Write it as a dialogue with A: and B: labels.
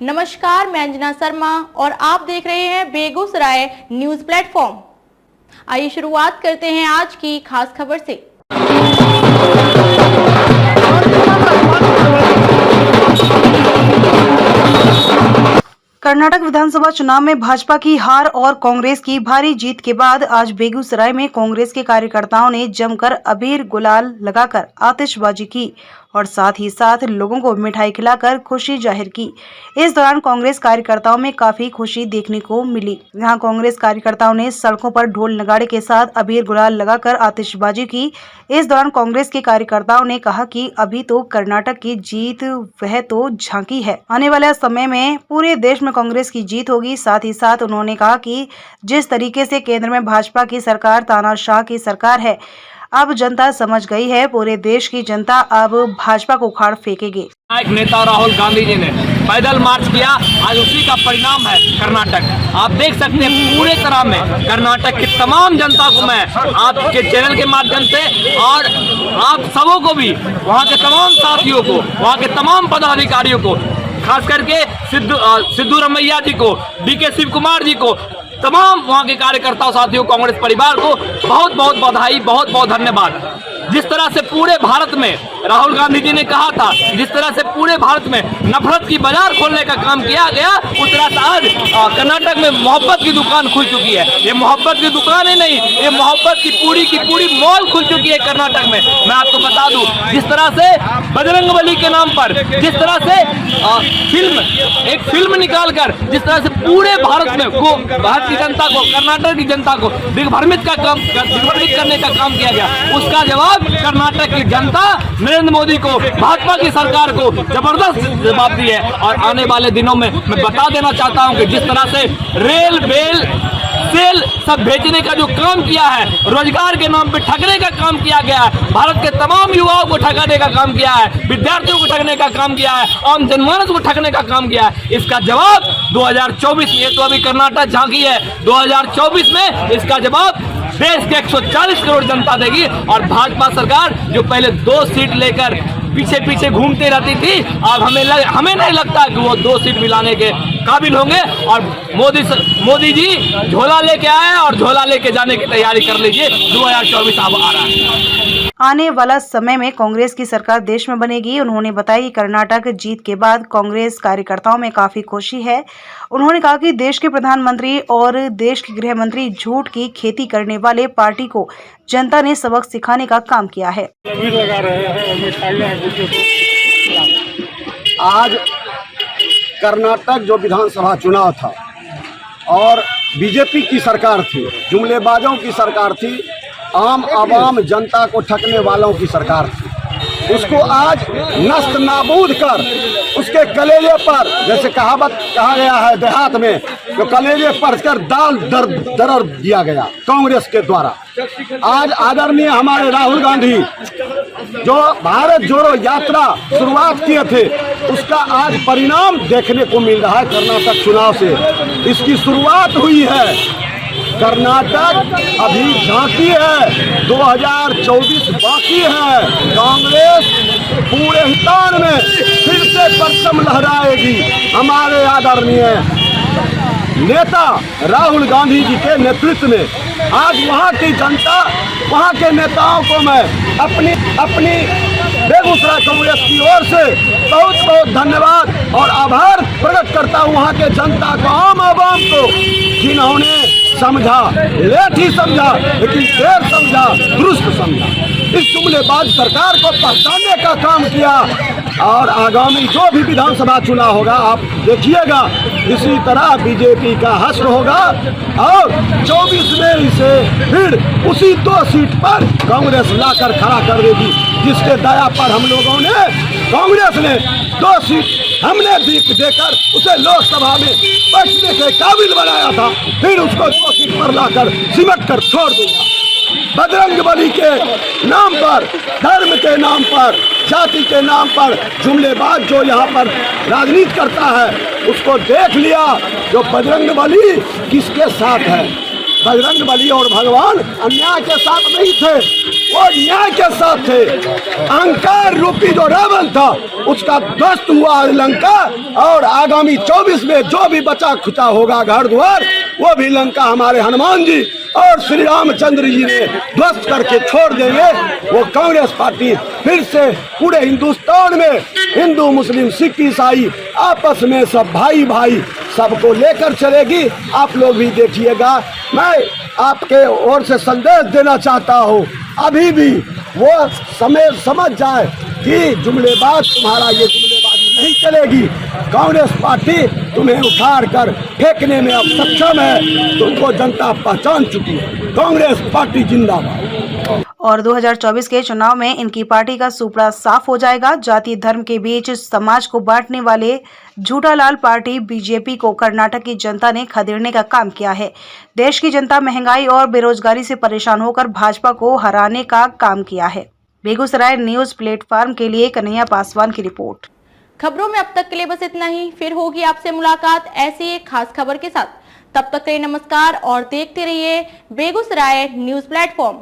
A: नमस्कार, मैं अंजना शर्मा और आप देख रहे हैं बेगूसराय न्यूज प्लेटफॉर्म। आइए शुरुआत करते हैं आज की खास खबर से।
B: कर्नाटक विधानसभा चुनाव में भाजपा की हार और कांग्रेस की भारी जीत के बाद आज बेगूसराय में कांग्रेस के कार्यकर्ताओं ने जमकर अबीर गुलाल लगाकर आतिशबाजी की और साथ ही साथ लोगों को मिठाई खिलाकर खुशी जाहिर की। इस दौरान कांग्रेस कार्यकर्ताओं में काफी खुशी देखने को मिली। यहां कांग्रेस कार्यकर्ताओं ने सड़कों पर ढोल नगाड़े के साथ अबीर गुलाल लगाकर आतिशबाजी की। इस दौरान कांग्रेस के कार्यकर्ताओं ने कहा कि अभी तो कर्नाटक की जीत वह तो झांकी है, आने वाले समय में पूरे देश में कांग्रेस की जीत होगी। साथ ही साथ उन्होंने कहा कि जिस तरीके से केंद्र में भाजपा की सरकार तानाशाह की सरकार है, अब जनता समझ गई है, पूरे देश की जनता अब भाजपा को उखाड़ फेंकेगी।
C: एक नेता राहुल गांधी जी ने पैदल मार्च किया, आज उसी का परिणाम है कर्नाटक। आप देख सकते हैं पूरे तरह में कर्नाटक की तमाम जनता को मैं आपके चैनल के माध्यम से और आप सबों को भी, वहां के तमाम साथियों को, वहां के तमाम पदाधिकारियों को, खास करके सिद्धू रमैया जी को, डीके शिव कुमार जी को, तमाम वहां के कार्यकर्ताओं, साथियों, कांग्रेस परिवार को बहुत बहुत बधाई, बहुत बहुत धन्यवाद। जिस तरह से पूरे भारत में राहुल गांधी जी ने कहा था, जिस तरह से पूरे भारत में नफरत की बाजार खोलने का काम किया गया, उस तरह से आज कर्नाटक में मोहब्बत की दुकान खुल चुकी है। ये मोहब्बत की दुकान है नहीं, ये मोहब्बत की पूरी मॉल खुल चुकी है कर्नाटक में। मैं आपको बता दूं, जिस तरह से बजरंगबली के नाम पर, जिस तरह से एक फिल्म निकालकर जिस तरह से पूरे भारत में भारत की जनता को, कर्नाटक की जनता को दिग्भ्रमित करने का काम किया गया, उसका जवाब कर्नाटक की जनता नरेंद्र मोदी को, भाजपा की सरकार को जबरदस्त जवाब दी है। और आने वाले दिनों में मैं बता देना चाहता हूं कि जिस तरह से रेल बेल सेल सब भेजने का जो काम किया है, रोजगार के नाम पे ठगने का काम किया गया है, भारत के तमाम युवाओं को ठगने का काम किया है, विद्यार्थियों को ठगने का काम किया है, आम जनमानस को ठगने का काम किया है, इसका जवाब 2024 में, ये तो अभी कर्नाटक झांकी है, 2024 में इसका जवाब देश के 140 करोड़ जनता देगी। और भाजपा सरकार जो पहले 2 सीट लेकर पीछे पीछे घूमती रहती थी, अब हमें नहीं लगता कि वो 2 सीट मिलाने के काबिल होंगे। और मोदी जी झोला लेके आए और झोला लेके जाने की तैयारी कर लीजिए, 2024 अब आ रहा है।
B: आने वाला समय में कांग्रेस की सरकार देश में बनेगी। उन्होंने बताया कि कर्नाटक जीत के बाद कांग्रेस कार्यकर्ताओं में काफी खुशी है। उन्होंने कहा कि देश के प्रधानमंत्री और देश के गृह मंत्री झूठ की खेती करने वाले पार्टी को जनता ने सबक सिखाने का काम किया है।
D: आज कर्नाटक जो विधानसभा चुनाव था और बीजेपी की सरकार थी, जुमलेबाजों की सरकार थी, आम आवाम जनता को ठगने वालों की सरकार थी, उसको आज नस्त नाबूद कर उसके कलेजे पर, जैसे कहावत कहा गया है देहात में, जो कलेजे पर कर दाल दर दिया गया कांग्रेस के द्वारा। आज आदरणीय हमारे राहुल गांधी जो भारत जोड़ो यात्रा शुरुआत किए थे, उसका आज परिणाम देखने को मिल रहा है। कर्नाटक चुनाव से इसकी शुरुआत हुई है। कर्नाटक अभी झांकी है, 2024 बाकी है। कांग्रेस पूरे हिंदुस्तान में फिर से परचम लहराएगी। हमारे आदरणीय नेता राहुल गांधी जी के नेतृत्व में आज वहां की जनता, वहां के नेताओं को मैं अपनी बेगूसराय कांग्रेस की ओर से बहुत बहुत धन्यवाद और आभार प्रकट करता हूं वहां के जनता को, आम आवाम को, जिन्होंने समझा, लेट ही समझा, लेकिन देर समझा, दुरुस्त समझा, इस जुमलेबाज सरकार को पहचानने का काम किया। और आगामी जो भी विधानसभा चुनाव होगा, आप देखिएगा इसी तरह बीजेपी का हश्र होगा और 24 में इसे फिर उसी 2 सीट पर कांग्रेस लाकर खड़ा कर देगी, जिसके दया पर हम लोगों ने, कांग्रेस ने 2 सीट हमने देकर उसे लोकसभा में बैठने के काबिल बनाया था, फिर उसको 2 सीट पर लाकर सिमट कर छोड़ दूंगा। बजरंगबली के नाम पर, धर्म के नाम पर, जाति के नाम पर जुमलेबाज जो यहाँ पर राजनीति करता है, उसको देख लिया जो बजरंगबली किसके साथ है। बजरंग बली और भगवान अन्याय के साथ नहीं थे, वो न्याय के साथ थे। अहंकार रूपी जो रावण था उसका ध्वस्त हुआ लंका, और आगामी 24 में जो भी बचा खुचा होगा घर द्वार, वो भी लंका हमारे हनुमान जी और श्री रामचंद्र जी ने ध्वस्त करके छोड़ देंगे। वो कांग्रेस पार्टी फिर से पूरे हिंदुस्तान में हिंदू मुस्लिम सिख ईसाई आपस में सब भाई भाई सबको लेकर चलेगी। आप लोग भी देखिएगा। मैं आपके ओर से संदेश देना चाहता हूँ, अभी भी वो समय समझ जाए कि जुमलेबाज तुम्हारा ये जुमलेबाजी नहीं चलेगी। कांग्रेस पार्टी तुम्हें उखाड़ कर फेंकने में अब सक्षम है, तुमको जनता पहचान चुकी है। कांग्रेस पार्टी जिंदाबाद।
B: और 2024 के चुनाव में इनकी पार्टी का सुपड़ा साफ हो जाएगा। जाति धर्म के बीच समाज को बांटने वाले झूठालाल पार्टी बीजेपी को कर्नाटक की जनता ने खदेड़ने का काम किया है। देश की जनता महंगाई और बेरोजगारी से परेशान होकर भाजपा को हराने का काम किया है। बेगूसराय न्यूज प्लेटफॉर्म के लिए कन्हैया पासवान की रिपोर्ट।
A: खबरों में अब तक के लिए बस इतना ही। फिर होगी आपसे मुलाकात ऐसी एक खास खबर के साथ। तब तक के लिए नमस्कार और देखते रहिए बेगूसराय न्यूज प्लेटफॉर्म।